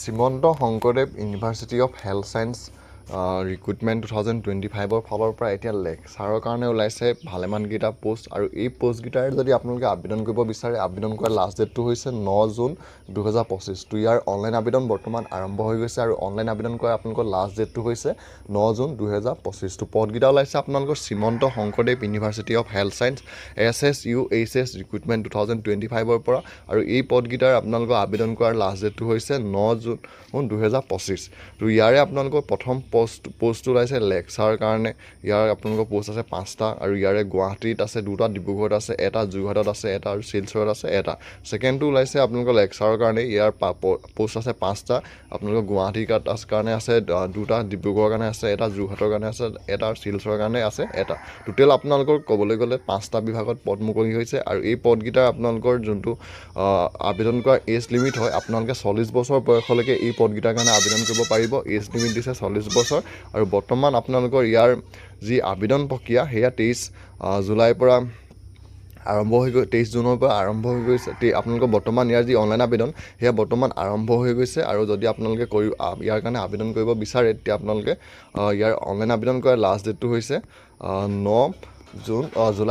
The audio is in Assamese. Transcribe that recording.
Srimanta Sankardev university of health science recruitment 2025 ফালৰ পৰা এতিয়া লেকচাৰৰ কাৰণে ওলাইছে ভালেমানকেইটা পোষ্ট আৰু এই পোষ্টকেইটাৰ যদি আপোনালোকে আবেদন কৰিব বিচাৰে আবেদন কৰাৰ লাষ্ট ডেটটো হৈছে 9 জুন 2025। তো ইয়াৰ অনলাইন আবেদন বৰ্তমান আৰম্ভ হৈ গৈছে আৰু অনলাইন আবেদন কৰাৰ আপোনালোকৰ লাষ্ট ডেটটো হৈছে 9 জুন 2025। তো পদকেইটা ওলাইছে আপোনালোকৰ Srimanta Sankardev university of health science SSUHS recruitment 2025 পৰা আৰু এই পদকেইটাৰ আপোনালোকৰ আবেদন কৰাৰ লাষ্ট ডেটটো হৈছে 9 জুন 2025। তো ইয়াৰে আপোনালোকৰ প্ৰথম পোষ্টটো ওলাইছে লেকচাৰৰ কাৰণে। ইয়াৰ আপোনালোকৰ পোষ্ট আছে 5টা আৰু ইয়াৰে গুৱাহাটীত আছে 2টা, ডিব্ৰুগড়ত আছে 1টা, যোৰহাটত আছে 1টা আৰু শিলচৰত আছে 1টা। ছেকেণ্ডটো ওলাইছে আপোনালোকৰ লেকচাৰৰ কাৰণে। ইয়াৰ পোষ্ট আছে 5টা, আপোনালোকৰ গুৱাহাটীৰ কাৰণে আছে 2টা, ডিব্ৰুগড়ৰ কাৰণে আছে 1টা, যোৰহাটৰ কাৰণে আছে 1টা আৰু শিলচৰৰ কাৰণে আছে 1টা। টোটেল আপোনালোকৰ ক'বলৈ গ'লে 5টা বিভাগত পদ মুকলি হৈছে আৰু এই পদকেইটাৰ আপোনালোকৰ যোনটো আবেদন কৰাৰ এজ লিমিট হয়, আপোনালোকে 40 বছৰ বয়সলৈকে এই পদকেইটাৰ কাৰণে আবেদন কৰিব পাৰিব। এজ লিমিট দিছে 40 বছৰ আৰু বৰ্তমান আপোনালোকৰ ইয়াৰ যি আবেদন প্ৰক্ৰিয়া সেয়া 23 জুলাইৰ পৰা আৰম্ভ হৈ গৈ 23 জুনৰ পৰা আৰম্ভ হৈ গৈছে। আপোনালোকৰ বৰ্তমান ইয়াৰ যি অনলাইন আবেদন সেয়া বৰ্তমান আৰম্ভ হৈ গৈছে আৰু যদি আপোনালোকে ইয়াৰ কাৰণে আবেদন কৰিব বিচাৰে তেতিয়া আপোনালোকে ইয়াৰ অনলাইন আবেদন কৰাৰ লাষ্ট ডেটটো হৈছে 9 জুলাই